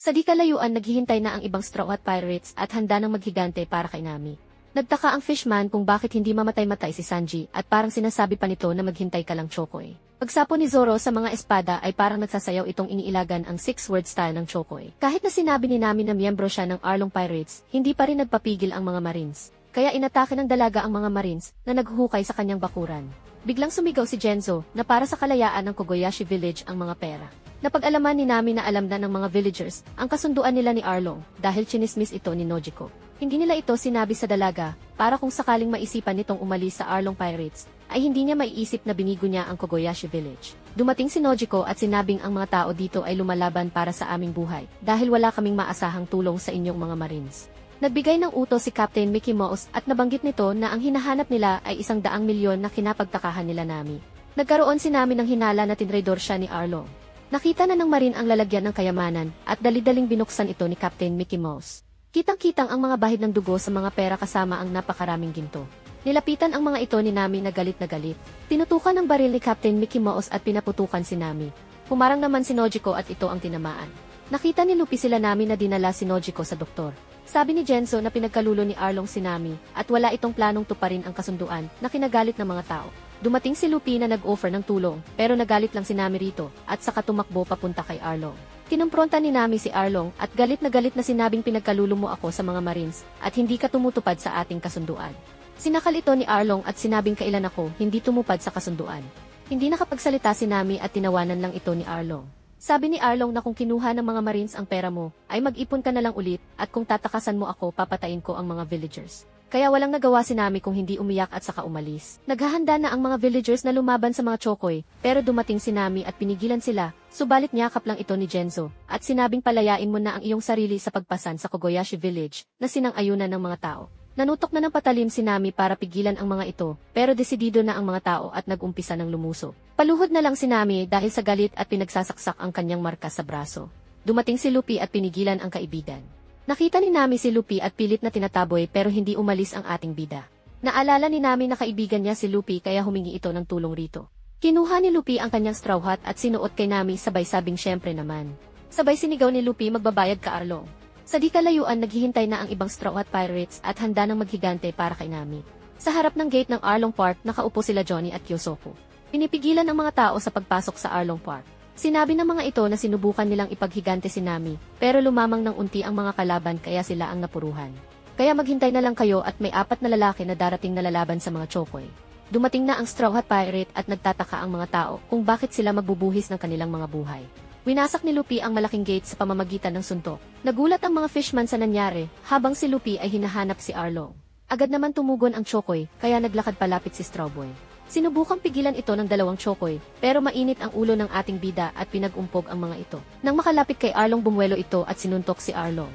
Sa di kalayuan naghihintay na ang ibang Straw Hat Pirates at handa ng maghigante para kay Nami. Nagtaka ang fishman kung bakit hindi mamatay-matay si Sanji at parang sinasabi pa nito na maghintay ka lang Chokoy. Pagsapo ni Zoro sa mga espada ay parang nagsasayaw itong iniilagan ang 6-word style ng Chokoy. Kahit na sinabi ni Nami na miyembro siya ng Arlong Pirates, hindi pa rin nagpapigil ang mga Marines. Kaya inatake ng dalaga ang mga Marines na naghuhukay sa kanyang bakuran. Biglang sumigaw si Genzo na para sa kalayaan ng Kogoyashi Village ang mga pera. Napag-alaman ni Nami na alam na ng mga villagers ang kasunduan nila ni Arlong dahil chinismis ito ni Nojiko. Hindi nila ito sinabi sa dalaga para kung sakaling maisipan nitong umalis sa Arlong Pirates ay hindi niya maiisip na binigo niya ang Kogoyashi Village. Dumating si Nojiko at sinabing ang mga tao dito ay lumalaban para sa aming buhay dahil wala kaming maasahang tulong sa inyong mga Marines. Nagbigay ng utos si Captain Mickey Mouse at nabanggit nito na ang hinahanap nila ay 100 milyon na kinapagtakahan nila Nami. Nagkaroon si Nami ng hinala na tinraidor siya ni Arlong. Nakita na ng Marine ang lalagyan ng kayamanan at dali-daling binuksan ito ni Captain Mickey Mouse. Kitang-kitang ang mga bahid ng dugo sa mga pera kasama ang napakaraming ginto. Nilapitan ang mga ito ni Nami na galit na galit. Tinutukan ng baril ni Captain Mickey Mouse at pinaputukan si Nami. Humarang naman si Nojiko at ito ang tinamaan. Nakita ni Luffy sila Nami na dinala si Nojiko sa doktor. Sabi ni Genzo na pinagkalulo ni Arlong si Nami at wala itong planong tuparin ang kasunduan na kinagalit ng mga tao. Dumating si Luffy na nag-offer ng tulong pero nagalit lang si Nami rito at saka tumakbo papunta kay Arlong. Kinumpronta ni Nami si Arlong at galit na sinabing pinagkalulo mo ako sa mga Marines at hindi ka tumutupad sa ating kasunduan. Sinakal ito ni Arlong at sinabing kailan ako hindi tumupad sa kasunduan. Hindi nakapagsalita si Nami at tinawanan lang ito ni Arlong. Sabi ni Arlong na kung kinuha ng mga Marines ang pera mo ay mag-ipon ka na lang ulit at kung tatakasan mo ako papatayin ko ang mga villagers. Kaya walang nagawa si Nami kung hindi umiyak at saka umalis. Naghahanda na ang mga villagers na lumaban sa mga Chokoy, pero dumating si Nami at pinigilan sila, subalit niyakap lang ito ni Genzo, at sinabing palayain mo na ang iyong sarili sa pagpasan sa Kogoyashi Village, na sinang-ayunan ng mga tao. Nanutok na ng patalim si Nami para pigilan ang mga ito, pero desidido na ang mga tao at nag-umpisa ng lumuso. Paluhod na lang si Nami dahil sa galit at pinagsasaksak ang kanyang marka sa braso. Dumating si Luffy at pinigilan ang kaibigan. Nakita ni Nami si Luffy at pilit na tinataboy pero hindi umalis ang ating bida. Naalala ni Nami na kaibigan niya si Luffy kaya humingi ito ng tulong rito. Kinuha ni Luffy ang kanyang straw hat at sinuot kay Nami sabay sabing syempre naman. Sabay sinigaw ni Luffy magbabayad ka Arlong. Sa di kalayuan naghihintay na ang ibang Straw Hat Pirates at handa ng maghigante para kay Nami. Sa harap ng gate ng Arlong Park nakaupo sila Johnny at Kyosoku. Pinipigilan ng mga tao sa pagpasok sa Arlong Park. Sinabi ng mga ito na sinubukan nilang ipaghigante si Nami, pero lumamang ng unti ang mga kalaban kaya sila ang napuruhan. Kaya maghintay na lang kayo at may 4 na lalaki na darating na lalaban sa mga Chokoy. Dumating na ang Straw Hat Pirate at nagtataka ang mga tao kung bakit sila magbubuhis ng kanilang mga buhay. Winasak ni Luffy ang malaking gate sa pamamagitan ng suntok. Nagulat ang mga fishman sa nangyari, habang si Luffy ay hinahanap si Arlong. Agad naman tumugon ang Chokoy, kaya naglakad palapit si Strawboy. Sinubukang pigilan ito ng 2 Chokoy, pero mainit ang ulo ng ating bida at pinag-umpog ang mga ito. Nang makalapit kay Arlong bumuelo ito at sinuntok si Arlong.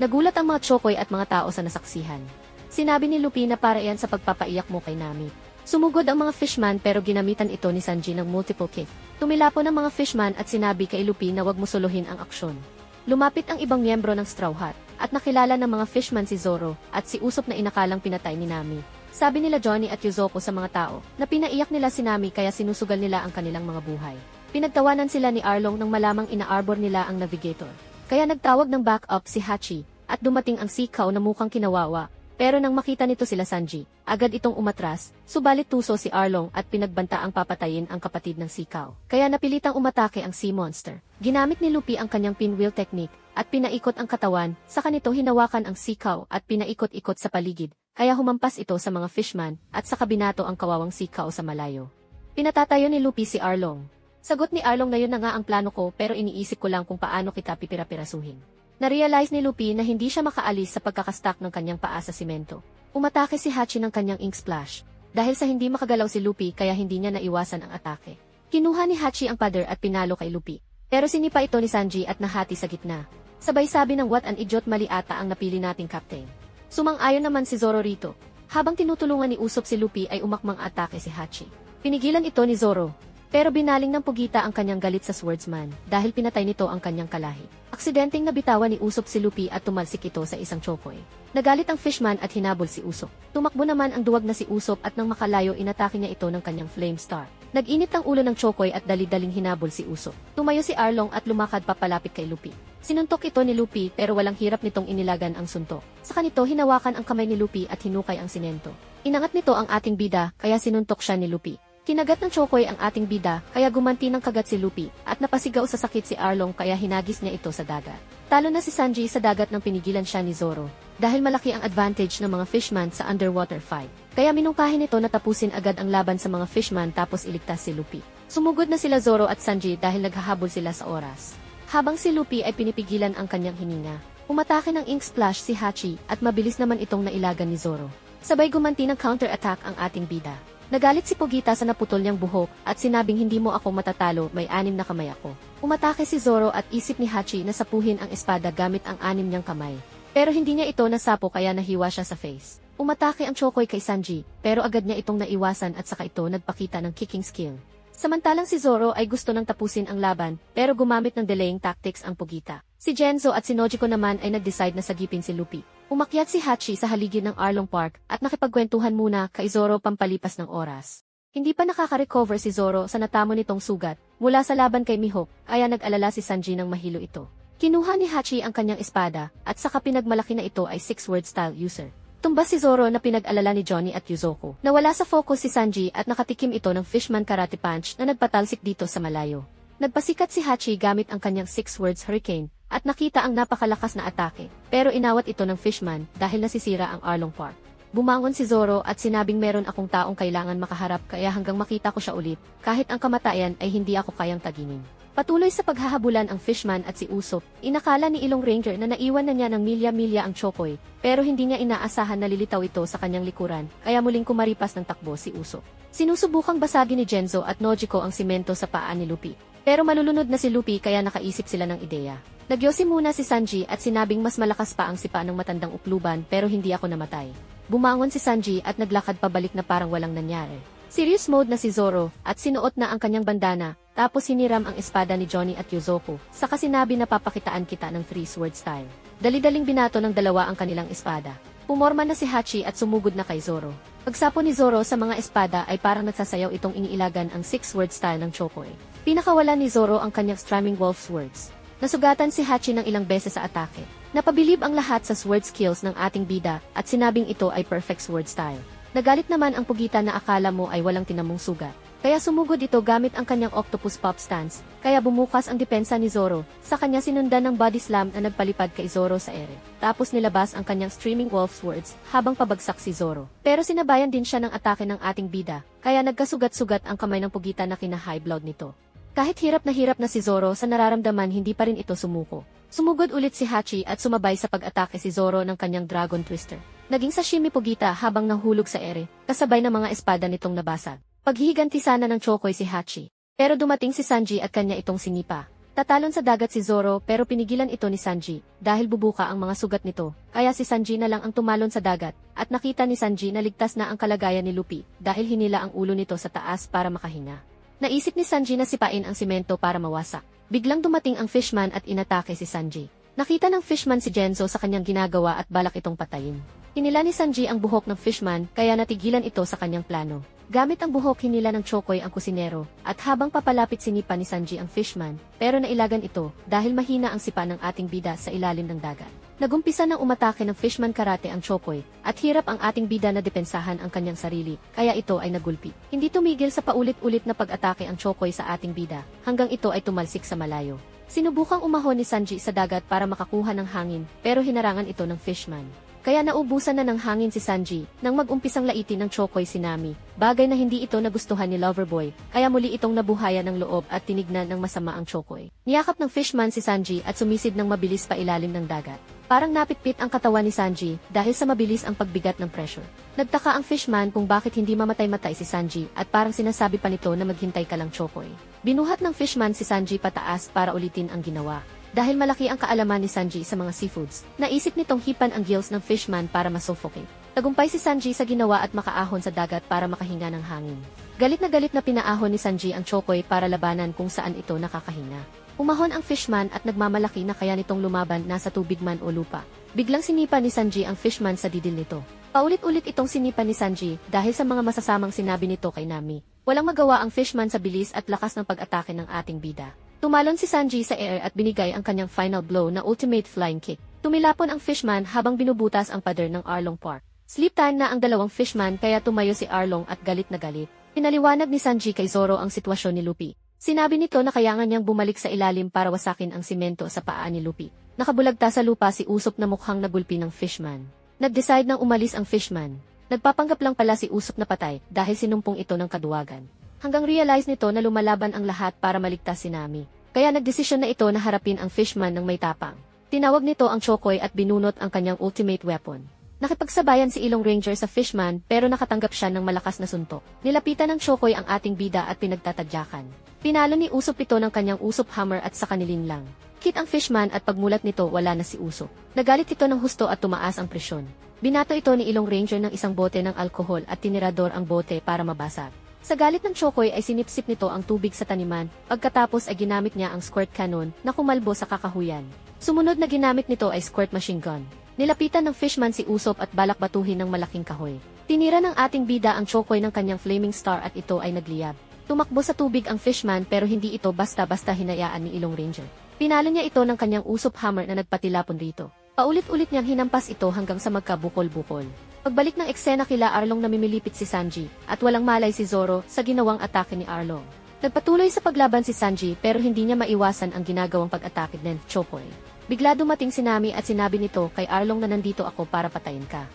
Nagulat ang mga Chokoy at mga tao sa nasaksihan. Sinabi ni Luffy na para iyan sa pagpapaiyak mo kay Nami. Sumugod ang mga fishman pero ginamitan ito ni Sanji ng multiple kick. Tumilapon ang mga fishman at sinabi kay Luffy na wag mo suluhin ang aksyon. Lumapit ang ibang miyembro ng Straw Hat at nakilala ng mga fishman si Zoro at si Usopp na inakalang pinatay ni Nami. Sabi nila Johnny at Yuzoko sa mga tao na pinaiyak nila si Nami kaya sinusugal nila ang kanilang mga buhay. Pinagtawanan sila ni Arlong nang malamang ina-arbor nila ang navigator. Kaya nagtawag ng backup si Hachi at dumating ang Sikaw na mukhang kinawawa. Pero nang makita nito sila Sanji, agad itong umatras, subalit tuso si Arlong at pinagbanta ang papatayin ang kapatid ng Sikaw. Kaya napilitang umatake ang Sea Monster. Ginamit ni Luffy ang kanyang pinwheel technique at pinaikot ang katawan, saka nito hinawakan ang Sikaw at pinaikot-ikot sa paligid. Kaya humampas ito sa mga fishman at saka binato ang kawawang Sikaw sa malayo. Pinatatayo ni Luffy si Arlong. Sagot ni Arlong na yun na nga ang plano ko pero iniisip ko lang kung paano kita pipira-pirasuhin. Na-realize ni Luffy na hindi siya makaalis sa pagkakastak ng kanyang paa sa simento. Umatake si Hachi ng kanyang ink splash. Dahil sa hindi makagalaw si Luffy kaya hindi niya naiwasan ang atake. Kinuha ni Hachi ang pader at pinalo kay Luffy. Pero sinipa ito ni Sanji at nahati sa gitna. Sabay sabi ng what an idiot mali ata ang napili nating captain. Sumang-ayon naman si Zoro rito. Habang tinutulungan ni Usopp si Luffy ay umakmang atake si Hachi. Pinigilan ito ni Zoro. Pero binaling ng pugita ang kanyang galit sa swordsman dahil pinatay nito ang kanyang kalahi. Aksidenteng nabitawan ni Usopp si Luffy at tumalsik ito sa isang Chokoy. Nagalit ang fishman at hinabol si Usopp. Tumakbo naman ang duwag na si Usopp at nang makalayo inatake niya ito ng kanyang flame star. Nag-init ang ulo ng Chokoy at dali-daling hinabol si Usopp. Tumayo si Arlong at lumakad papalapit kay Luffy. Sinuntok ito ni Luffy pero walang hirap nitong inilagan ang suntok. Sa kanito hinawakan ang kamay ni Luffy at hinukay ang simento. Inangat nito ang ating bida kaya sinuntok siya ni Luffy. Kinagat ng Chokoy ang ating bida kaya gumanti ng kagat si Luffy at napasigaw sa sakit si Arlong kaya hinagis niya ito sa dagat. Talo na si Sanji sa dagat nang pinigilan siya ni Zoro dahil malaki ang advantage ng mga fishman sa underwater fight. Kaya minungkahin nito na tapusin agad ang laban sa mga fishman tapos iligtas si Luffy. Sumugod na sila Zoro at Sanji dahil naghahabol sila sa oras. Habang si Luffy ay pinipigilan ang kanyang hininga, umatake ng ink splash si Hachi at mabilis naman itong nailagan ni Zoro. Sabay gumanti ng counter-attack ang ating bida. Nagalit si Pugita sa naputol niyang buhok at sinabing hindi mo ako matatalo, may 6 na kamay ako. Umatake si Zoro at isip ni Hachi na sapuhin ang espada gamit ang 6 niyang kamay. Pero hindi niya ito nasapo kaya nahiwa siya sa face. Umatake ang Chokoy kay Sanji pero agad niya itong naiwasan at saka ito nagpakita ng kicking skill. Samantalang si Zoro ay gusto nang tapusin ang laban pero gumamit ng delaying tactics ang Pugita. Si Genzo at si Nojiko naman ay nag-decide na sagipin si Luffy. Umakyat si Hachi sa haligi ng Arlong Park at nakipagkwentuhan muna kay Zoro pampalipas ng oras. Hindi pa nakaka-recover si Zoro sa natamo nitong sugat mula sa laban kay Mihawk kaya nag-alala si Sanji ng mahilo ito. Kinuha ni Hachi ang kanyang espada at saka pinagmalaki na ito ay 6-word style user. Tumbas si Zoro na pinag-alala ni Johnny at Yuzoku. Nawala sa focus si Sanji at nakatikim ito ng Fishman Karate Punch na nagpatalsik dito sa malayo. Nagpasikat si Hachi gamit ang kanyang 6 words hurricane at nakita ang napakalakas na atake pero inawat ito ng Fishman dahil nasisira ang Arlong Park. Bumangon si Zoro at sinabing meron akong taong kailangan makaharap kaya hanggang makita ko siya ulit kahit ang kamatayan ay hindi ako kayang taginin. Patuloy sa paghahabulan ang Fishman at si Usopp, inakala ni Ilong Ranger na naiwan na niya ng milya-milya ang Chokoy, pero hindi niya inaasahan na lilitaw ito sa kanyang likuran, kaya muling kumaripas ng takbo si Usopp. Sinusubukang basagin ni Genzo at Nojiko ang simento sa paa ni Luffy. Pero malulunod na si Luffy kaya nakaisip sila ng ideya. Nagyosi muna si Sanji at sinabing mas malakas pa ang sipa ng matandang upluban pero hindi ako namatay. Bumangon si Sanji at naglakad pabalik na parang walang nangyari. Serious mode na si Zoro at sinuot na ang kanyang bandana, tapos hiniram ang espada ni Johnny at Yuzoku, saka sinabi na papakitaan kita ng 3-sword style. Dali-daling binato ng dalawa ang kanilang espada. Pumorma na si Hachi at sumugod na kay Zoro. Pagsapo ni Zoro sa mga espada ay parang nagsasayaw itong iniilagan ang 6-word style ng Chokoy. Pinakawala ni Zoro ang kanyang Strumming Wolf Swords. Nasugatan si Hachi ng ilang beses sa atake. Napabilib ang lahat sa sword skills ng ating bida at sinabing ito ay perfect sword style. Nagalit naman ang Pugita na akala mo ay walang tinamong sugat. Kaya sumugod ito gamit ang kanyang octopus pop stance, kaya bumukas ang depensa ni Zoro, sa kanya sinundan ng body slam na nagpalipad kay Zoro sa ere. Tapos nilabas ang kanyang streaming wolf swords habang pabagsak si Zoro. Pero sinabayan din siya ng atake ng ating bida, kaya nagkasugat-sugat ang kamay ng Pugita na kina-high blood nito. Kahit hirap na si Zoro sa nararamdaman hindi pa rin ito sumuko. Sumugod ulit si Hachi at sumabay sa pag-atake si Zoro ng kanyang Dragon Twister. Naging sashimi Pugita habang nahulog sa ere, kasabay ng mga espada nitong nabasag. Paghihiganti sana ng Chokoy si Hachi. Pero dumating si Sanji at kanya itong sinipa. Tatalon sa dagat si Zoro pero pinigilan ito ni Sanji dahil bubuka ang mga sugat nito. Kaya si Sanji na lang ang tumalon sa dagat at nakita ni Sanji na ligtas na ang kalagayan ni Luffy dahil hinila ang ulo nito sa taas para makahinga. Naisip ni Sanji na sipain ang simento para mawasak. Biglang dumating ang Fishman at inatake si Sanji. Nakita ng Fishman si Genzo sa kanyang ginagawa at balak itong patayin. Hinila ni Sanji ang buhok ng Fishman kaya natigilan ito sa kanyang plano. Gamit ang buhok hinila ng Chokoy ang kusinero at habang papalapit sinipa ni Sanji ang Fishman pero nailagan ito dahil mahina ang sipa ng ating bida sa ilalim ng dagat. Nagumpisa ng umatake ng Fishman Karate ang Chokoy at hirap ang ating bida na depensahan ang kanyang sarili kaya ito ay nagulpi. Hindi tumigil sa paulit-ulit na pag-atake ang Chokoy sa ating bida hanggang ito ay tumalsik sa malayo. Sinubukang umahon ni Sanji sa dagat para makakuha ng hangin pero hinarangan ito ng Fishman. Kaya naubusan na ng hangin si Sanji nang mag-umpisang laitin ng Chokoy si Nami, bagay na hindi ito nagustuhan ni Loverboy, kaya muli itong nabuhayan ng loob at tinignan ng masama ang Chokoy. Niyakap ng Fishman si Sanji at sumisid ng mabilis pa ilalim ng dagat. Parang napitpit ang katawan ni Sanji dahil sa mabilis ang pagbigat ng pressure. Nagtaka ang Fishman kung bakit hindi mamatay-matay si Sanji at parang sinasabi pa nito na maghintay ka lang Chokoy. Binuhat ng Fishman si Sanji pataas para ulitin ang ginawa. Dahil malaki ang kaalaman ni Sanji sa mga seafoods, naisip nitong hipan ang gills ng Fishman para masuffocate. Tagumpay si Sanji sa ginawa at makaahon sa dagat para makahinga ng hangin. Galit na pinaahon ni Sanji ang Chokoy para labanan kung saan ito nakakahinga. Umahon ang Fishman at nagmamalaki na kaya nitong lumaban nasa tubig man o lupa. Biglang sinipa ni Sanji ang Fishman sa didil nito. Paulit-ulit itong sinipa ni Sanji dahil sa mga masasamang sinabi nito kay Nami. Walang magawa ang Fishman sa bilis at lakas ng pag-atake ng ating bida. Tumalon si Sanji sa air at binigay ang kanyang final blow na ultimate flying kick. Tumilapon ang fishman habang binubutas ang pader ng Arlong Park. Sleep time na ang dalawang fishman kaya tumayo si Arlong at galit na galit. Pinaliwanag ni Sanji kay Zoro ang sitwasyon ni Luffy. Sinabi nito na kailangan niyang bumalik sa ilalim para wasakin ang simento sa paa ni Luffy. Nakabulagta sa lupa si Usopp na mukhang nagulpi ng fishman. Nag-decide nang umalis ang fishman. Nagpapanggap lang pala si Usopp na patay dahil sinumpong ito ng kaduwagan. Hanggang realize nito na lumalaban ang lahat para maligtas si Nami. Kaya nagdesisyon na ito na harapin ang fishman ng may tapang. Tinawag nito ang Chokoy at binunot ang kanyang ultimate weapon. Nakipagsabayan si Ilong Ranger sa fishman pero nakatanggap siya ng malakas na suntok. Nilapitan ng Chokoy ang ating bida at pinagtatadyakan. Pinalo ni Usopp ito ng kanyang Usopp Hammer at sa kanilin lang. Hit ang fishman at pagmulat nito wala na si Usopp. Nagalit ito ng husto at tumaas ang presyon. Binato ito ni Ilong Ranger ng isang bote ng alkohol at tinirador ang bote para mabasag. Sa galit ng Chokoy ay sinipsip nito ang tubig sa taniman, pagkatapos ay ginamit niya ang squirt cannon na kumalbo sa kakahuyan. Sumunod na ginamit nito ay squirt machine gun. Nilapitan ng fishman si Usopp at balak batuhin ng malaking kahoy. Tinira ng ating bida ang Chokoy ng kanyang flaming star at ito ay nagliyab. Tumakbo sa tubig ang fishman pero hindi ito basta-basta hinayaan ni Ilong Ranger. Pinalo niya ito ng kanyang Usopp Hammer na nagpatilapon rito. Paulit-ulit niyang hinampas ito hanggang sa magkabukol-bukol. Pagbalik ng eksena kila Arlong namimilipit si Sanji, at walang malay si Zoro sa ginawang atake ni Arlong. Nagpatuloy sa paglaban si Sanji pero hindi niya maiwasan ang ginagawang pag-atake ng Chokoy. Bigla dumating si Nami at sinabi nito kay Arlong na nandito ako para patayin ka.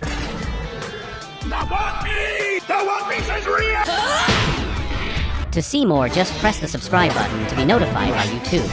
The One Piece is real! To see more, just press the subscribe button to be notified by YouTube.